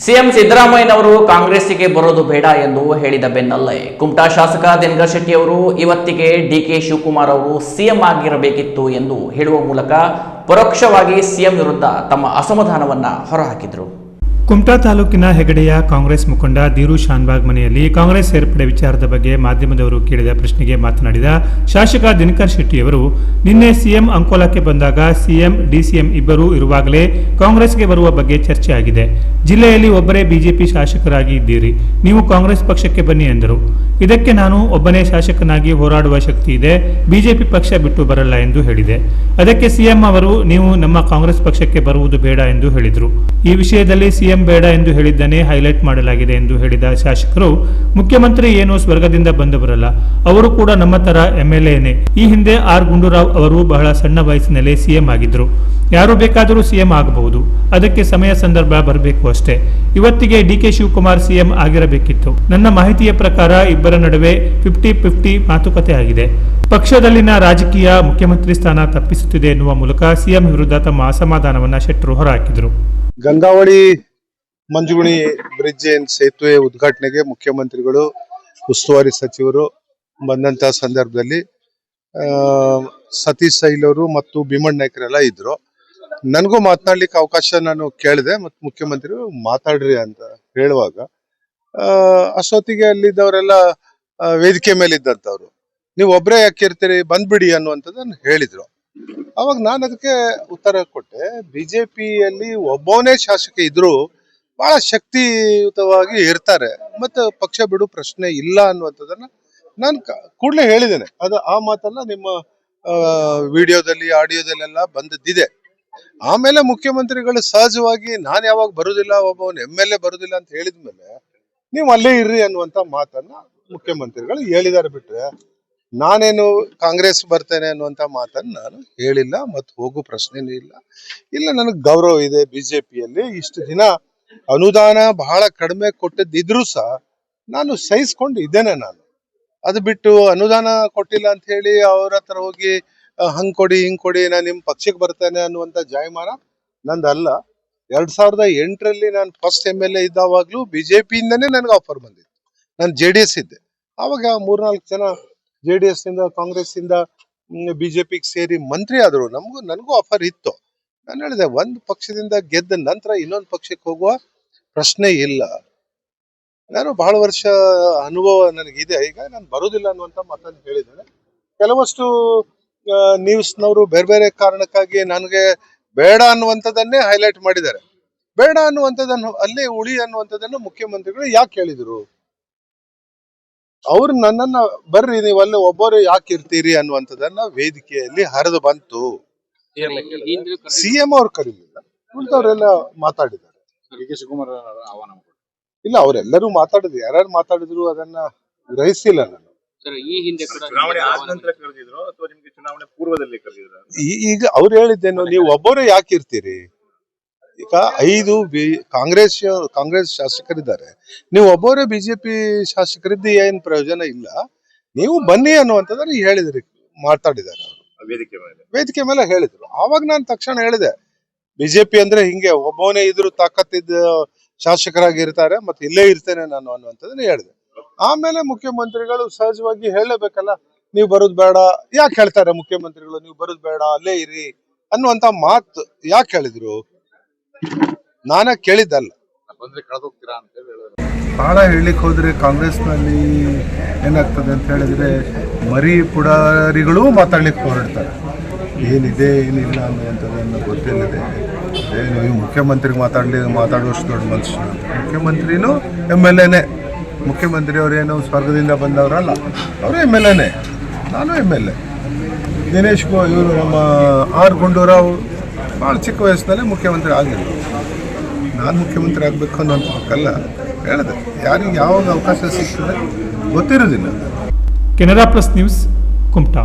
CM ಸಿದ್ದರಾಮಯ್ಯನವರು ಕಾಂಗ್ರೆಸ್ಸಿಗೆ ಬರೋದು ಬೇಡ ಎಂದು ಹೇಳಿದ ಬೆನ್ನಲ್ಲೇ ಕುಮಟಾ ಶಾಸಕ ದಿನಕರ್ ಶೆಟ್ಟಿ ಅವರು ಇವತ್ತಿಗೆ ಡಿಕೆ ಶಿವಕುಮಾರ್ ಅವರು ಸಿಎಂ ಆಗಿರಬೇಕಿತ್ತು ಎಂದು ಹೇಳುವ ಮೂಲಕ ಪರೋಕ್ಷವಾಗಿ ಸಿಎಂ ವಿರುದ್ಧ ತಮ್ಮ ಅಸಮಾಧಾನವನ್ನ ಹೊರಹಾಕಿದರು. ಕುಮಟಾ ತಾಲೂಕಿನ ಹೆಗಡೆಯ ಕಾಂಗ್ರೆಸ್ ಮುಖಂಡ ಧೀರು ಶಾನ್ಭಾಗ್ ಮನೆಯಲ್ಲಿ ಕಾಂಗ್ರೆಸ್ ಸೇರ್ಪಡೆ ವಿಚಾರದ ಬಗ್ಗೆ ಮಾಧ್ಯಮದವರು ಕೇಳಿದ ಪ್ರಶ್ನೆಗೆ ಮಾತನಾಡಿದ ಶಾಸಕ ದಿನಕರ್ ಶೆಟ್ಟಿಯವರು, ನಿನ್ನೆ ಸಿಎಂ ಅಂಕೋಲಾಕ್ಕೆ ಬಂದಾಗ ಸಿಎಂ ಡಿಸಿಎಂ ಇಬ್ಬರೂ ಇರುವಾಗಲೇ ಕಾಂಗ್ರೆಸ್ಗೆ ಬರುವ ಬಗ್ಗೆ ಚರ್ಚೆ ಆಗಿದೆ. ಜಿಲ್ಲೆಯಲ್ಲಿ ಒಬ್ಬರೇ ಬಿಜೆಪಿ ಶಾಸಕರಾಗಿ ಇದ್ದೀರಿ, ನೀವು ಕಾಂಗ್ರೆಸ್ ಪಕ್ಷಕ್ಕೆ ಬನ್ನಿ ಎಂದರು. ಇದಕ್ಕೆ ನಾನು ಒಬ್ಬನೇ ಶಾಸಕನಾಗಿ ಹೋರಾಡುವ ಶಕ್ತಿ ಇದೆ, ಬಿಜೆಪಿ ಪಕ್ಷ ಬಿಟ್ಟು ಬರಲ್ಲ ಎಂದು ಹೇಳಿದೆ. ಅದಕ್ಕೆ ಸಿಎಂ ಅವರು, ನೀವು ನಮ್ಮ ಕಾಂಗ್ರೆಸ್ ಪಕ್ಷಕ್ಕೆ ಬರುವುದು ಬೇಡ ಎಂದು ಹೇಳಿದರು. ಈ ವಿಷಯದಲ್ಲಿ ಸಿಎಂ ಬೇಡ ಎಂದು ಹೇಳಿದ್ದನ್ನೇ ಹೈಲೈಟ್ ಮಾಡಲಾಗಿದೆ ಎಂದು ಹೇಳಿದ ಶಾಸಕರು, ಮುಖ್ಯಮಂತ್ರಿ ಏನು ಸ್ವರ್ಗದಿಂದ ಬಂದವರಲ್ಲ, ಅವರು ಕೂಡ ನಮ್ಮ ತರ ಎಂಎಲ್ಎನೇ. ಈ ಹಿಂದೆ ಆರ್ ಗುಂಡೂರಾವ್ ಅವರು ಬಹಳ ಸಣ್ಣ ವಯಸ್ಸಿನಲ್ಲೇ ಸಿಎಂ ಆಗಿದ್ರು. ಯಾರು ಬೇಕಾದರೂ ಸಿಎಂ ಆಗಬಹುದು, ಅದಕ್ಕೆ ಸಮಯ ಸಂದರ್ಭ ಬರಬೇಕು ಅಷ್ಟೇ. ಇವತ್ತಿಗೆ ಡಿಕೆ ಶಿವಕುಮಾರ್ ಸಿಎಂ ಆಗಿರಬೇಕಿತ್ತು. ನನ್ನ ಮಾಹಿತಿಯ ಪ್ರಕಾರ ಇಬ್ಬರ ನಡುವೆ 50-50 ಮಾತುಕತೆ ಆಗಿದೆ. ಪಕ್ಷದಲ್ಲಿನ ರಾಜಕೀಯ ಮುಖ್ಯಮಂತ್ರಿ ಸ್ಥಾನ ತಪ್ಪಿಸುತ್ತಿದೆ ಎನ್ನುವ ಮೂಲಕ ಸಿಎಂ ವಿರುದ್ಧ ತಮ್ಮ ಅಸಮಾಧಾನವನ್ನ ಶೆಟ್ಟರು ಹೊರಹಾಕಿದರು. ಗಂಗಾವಳಿ ಮಂಜುಗುಣಿ ಬ್ರಿಡ್ಜ್ ಸೇತುವೆ ಉದ್ಘಾಟನೆಗೆ ಮುಖ್ಯಮಂತ್ರಿಗಳು, ಉಸ್ತುವಾರಿ ಸಚಿವರು ಬಂದಂತಹ ಸಂದರ್ಭದಲ್ಲಿ ಸತೀಶ್ ಸೈಲ್ ಅವರು ಮತ್ತು ಭೀಮಣ್ಣ ನಾಯ್ಕರೆಲ್ಲ ಇದ್ರು. ನನಗೂ ಮಾತನಾಡ್ಲಿಕ್ಕೆ ಅವಕಾಶ ನಾನು ಕೇಳಿದೆ ಮತ್ತು ಮುಖ್ಯಮಂತ್ರಿಗಳು ಮಾತಾಡ್ರಿ ಅಂತ ಹೇಳುವಾಗ ಅಷ್ಟೊತ್ತಿಗೆ ಅಲ್ಲಿದ್ದವರೆಲ್ಲ ವೇದಿಕೆ ಮೇಲೆ ಇದ್ದಂಥವ್ರು, ನೀವು ಒಬ್ಬರೇ ಯಾಕೆ ಇರ್ತೀರಿ, ಬಂದ್ಬಿಡಿ ಅನ್ನುವಂಥದ್ದನ್ನು ಹೇಳಿದ್ರು. ಅವಾಗ ನಾನು ಅದಕ್ಕೆ ಉತ್ತರ ಕೊಟ್ಟೆ, ಬಿಜೆಪಿಯಲ್ಲಿ ಒಬ್ಬನೇ ಶಾಸಕ ಇದ್ರು ಬಹಳ ಶಕ್ತಿಯುತವಾಗಿ ಇರ್ತಾರೆ, ಮತ್ತೆ ಪಕ್ಷ ಬಿಡು ಪ್ರಶ್ನೆ ಇಲ್ಲ ಅನ್ನುವಂಥದ್ದನ್ನ ನಾನು ಕೂಡಲೇ ಹೇಳಿದ್ದೇನೆ. ಆ ಮಾತನ್ನ ನಿಮ್ಮ ವಿಡಿಯೋದಲ್ಲಿ ಆಡಿಯೋದಲ್ಲೆಲ್ಲ ಬಂದದ್ದಿದೆ. ಆಮೇಲೆ ಮುಖ್ಯಮಂತ್ರಿಗಳು ಸಹಜವಾಗಿ ನಾನು ಯಾವಾಗ ಬರುದಿಲ್ಲ, ಒಬ್ಬವನು MLA ಬರುದಿಲ್ಲ ಅಂತ ಹೇಳಿದ್ಮೇಲೆ ನೀವು ಅಲ್ಲೇ ಇರ್ರಿ ಅನ್ನುವಂತ ಮಾತನ್ನ ಮುಖ್ಯಮಂತ್ರಿಗಳು ಹೇಳಿದ್ದಾರೆ. ಬಿಟ್ರೆ ನಾನೇನು ಕಾಂಗ್ರೆಸ್ ಬರ್ತೇನೆ ಅನ್ನುವಂತ ಮಾತನ್ನ ನಾನು ಹೇಳಿಲ್ಲ ಮತ್ತು ಹೋಗೋ ಪ್ರಶ್ನೆನೂ ಇಲ್ಲ. ನನಗೆ ಗೌರವ ಇದೆ. ಬಿಜೆಪಿಯಲ್ಲಿ ಇಷ್ಟು ದಿನ ಅನುದಾನ ಬಹಳ ಕಡಿಮೆ ಕೊಟ್ಟಿದ್ದಿದ್ರು ಸಹ ನಾನು ಸಹಿಸ್ಕೊಂಡು ಇದ್ದೇನೆ. ನಾನು ಅದು ಬಿಟ್ಟು ಅನುದಾನ ಕೊಟ್ಟಿಲ್ಲ ಅಂತ ಹೇಳಿ ಅವ್ರ ಹತ್ರ ಹೋಗಿ ಹಂಗ್ ಕೊಡಿ ಹಿಂಗ್ ಕೊಡಿ ನಾನು ನಿಮ್ ಪಕ್ಷಕ್ಕೆ ಬರ್ತೇನೆ ಅನ್ನುವಂತ ಜಾಯಮಾನ ನಂದಲ್ಲ. 2008ರಲ್ಲಿ ನಾನು ಫಸ್ಟ್ MLA ಇದ್ದಾವಾಗ್ಲೂ ಬಿಜೆಪಿಯಿಂದನೇ ನನಗೆ ಆಫರ್ ಬಂದಿತ್ತು. ನಾನು JDS ಇದ್ದೆ. ಆವಾಗ 3-4 ಜನ JDS ನಿಂದ ಕಾಂಗ್ರೆಸ್ ಇಂದ ಬಿಜೆಪಿಗೆ ಸೇರಿ ಮಂತ್ರಿ ಆದ್ರು. ನನಗೂ ಆಫರ್ ಇತ್ತು. ನಾನು ಹೇಳಿದೆ, ಒಂದು ಪಕ್ಷದಿಂದ ಗೆದ್ದ ನಂತರ ಇನ್ನೊಂದು ಪಕ್ಷಕ್ಕೆ ಹೋಗುವ ಪ್ರಶ್ನೆ ಇಲ್ಲ. ನಾನು ಬಹಳ ವರ್ಷ ಅನುಭವ ನನಗಿದೆ. ಈಗ ನಾನು ಬರುದಿಲ್ಲ ಅನ್ನುವಂತ ಮಾತನ್ನು ಹೇಳಿದ್ದೇನೆ. ಕೆಲವಷ್ಟು ನ್ಯೂಸ್ನವರು ಬೇರೆ ಬೇರೆ ಕಾರಣಕ್ಕಾಗಿ ನನಗೆ ಬೇಡ ಅನ್ನುವಂಥದ್ದನ್ನೇ ಹೈಲೈಟ್ ಮಾಡಿದ್ದಾರೆ. ಬೇಡ ಅನ್ನುವಂಥದ್ದನ್ನು, ಅಲ್ಲೇ ಉಳಿ ಅನ್ನುವಂಥದ್ದನ್ನು ಮುಖ್ಯಮಂತ್ರಿಗಳು ಯಾಕೆ ಹೇಳಿದ್ರು? ಅವ್ರು ನನ್ನನ್ನ ಬರ್ರಿ ನೀವು ಅಲ್ಲೇ ಒಬ್ಬರು ಯಾಕೆ ಇರ್ತೀರಿ ಅನ್ನುವಂಥದ್ದನ್ನ ವೇದಿಕೆಯಲ್ಲಿ ಹರಿದು ಬಂತು. ಸಿಎಂ ಅವ್ರು ಕರೀಲಿಲ್ಲ, ಉಳಿದವರೆಲ್ಲ ಮಾತಾಡಿದ್ದಾರೆ. ಇಲ್ಲ, ಅವರೆಲ್ಲರೂ ಮಾತಾಡಿದ್ರು. ಯಾರ್ಯಾರು ಮಾತಾಡಿದ್ರು ಅದನ್ನ ಗ್ರಹಿಸಿಲ್ಲ ನಾನು. ಈಗ ಅವ್ರು ಹೇಳಿದ್ದೇನು, ನೀವು ಒಬ್ಬರೇ ಯಾಕೆ ಇರ್ತೀರಿ? ಈಗ 5 ಕಾಂಗ್ರೆಸ್ ಶಾಸಕರಿದ್ದಾರೆ, ನೀವು ಒಬ್ಬರೇ ಬಿಜೆಪಿ ಶಾಸಕರಿದ್ದು ಏನ್ ಪ್ರಯೋಜನ ಇಲ್ಲ, ನೀವು ಬನ್ನಿ ಅನ್ನುವಂಥದ್ದನ್ನ ಹೇಳಿದ್ರಿ, ಮಾತಾಡಿದ್ದಾರೆ ವೇದಿಕೆ ಮೇಲೆ ಹೇಳಿದ್ರು. ಆವಾಗ ನಾನು ತಕ್ಷಣ ಹೇಳಿದೆ, ಬಿಜೆಪಿ ಅಂದ್ರೆ ಹಿಂಗೆ ಒಬ್ಬವನೇ ಇದ್ರು ತಾಕತ್ತಿದ್ದ ಶಾಸಕರಾಗಿ ಇರ್ತಾರೆ, ಮತ್ತೆ ಇಲ್ಲೇ ಇರ್ತೇನೆ ನಾನು ಅನ್ನುವಂಥದ್ದನ್ನ ಹೇಳಿದೆ. ಆಮೇಲೆ ಮುಖ್ಯಮಂತ್ರಿಗಳು ಸಹಜವಾಗಿ ಹೇಳಬೇಕಲ್ಲ, ನೀವು ಬರೋದು ಬೇಡ. ಯಾಕೆ ಹೇಳ್ತಾರೆ ಮುಖ್ಯಮಂತ್ರಿಗಳು, ನೀವು ಬರೋದು ಬೇಡ ಅಲ್ಲೇ ಇರಿ ಅನ್ನುವಂತ ಮಾತು ಯಾಕೆ ಹೇಳಿದ್ರು? ನಾನೇ ಕೇಳಿದ್ದಲ್ಲ. ಬಹಳ ಹೇಳಲಿಕ್ಕೆ ಹೋದ್ರೆ ಕಾಂಗ್ರೆಸ್ನಲ್ಲಿ ಏನಾಗ್ತದೆ ಅಂತ ಹೇಳಿದ್ರೆ ಮರಿ ಪುಡಾರಿಗಳು ಮಾತಾಡ್ಲಿಕ್ಕೆ ಹೊರಡ್ತಾರೆ. ಏನಿದೆ ಏನಿಲ್ಲ ಅನ್ನುವಂಥದ್ದನ್ನು ಗೊತ್ತಿಲ್ಲದೆ ನೀವು ಮುಖ್ಯಮಂತ್ರಿಗೆ ಮಾತಾಡುವಷ್ಟು ದೊಡ್ಡ ಮನುಷ್ಯ. ಮುಖ್ಯಮಂತ್ರಿನೂ MLAನೇ. ಮುಖ್ಯಮಂತ್ರಿ ಅವರೇನು ಸ್ವರ್ಗದಿಂದ ಬಂದವರಲ್ಲ, ಅವರು MLAನೇ, ನಾನು MLA. ದಿನೇಶ್ ಇವರು ನಮ್ಮ ಆರ್ ಗುಂಡೂರಾವ್ ಭಾಳ ಚಿಕ್ಕ ವಯಸ್ಸಿನಲ್ಲೇ ಮುಖ್ಯಮಂತ್ರಿ ಆಗಿಲ್ಲ. ನಾನು ಮುಖ್ಯಮಂತ್ರಿ ಆಗಬೇಕು ಅನ್ನೋಂಥದ್ದಕ್ಕಲ್ಲ ಹೇಳಿದೆ. ಯಾರಿಗೆ ಯಾವಾಗ ಅವಕಾಶ ಸಿಗ್ತದೆ ಗೊತ್ತಿರೋದಿಲ್ಲ. Canara plus news, Kumta.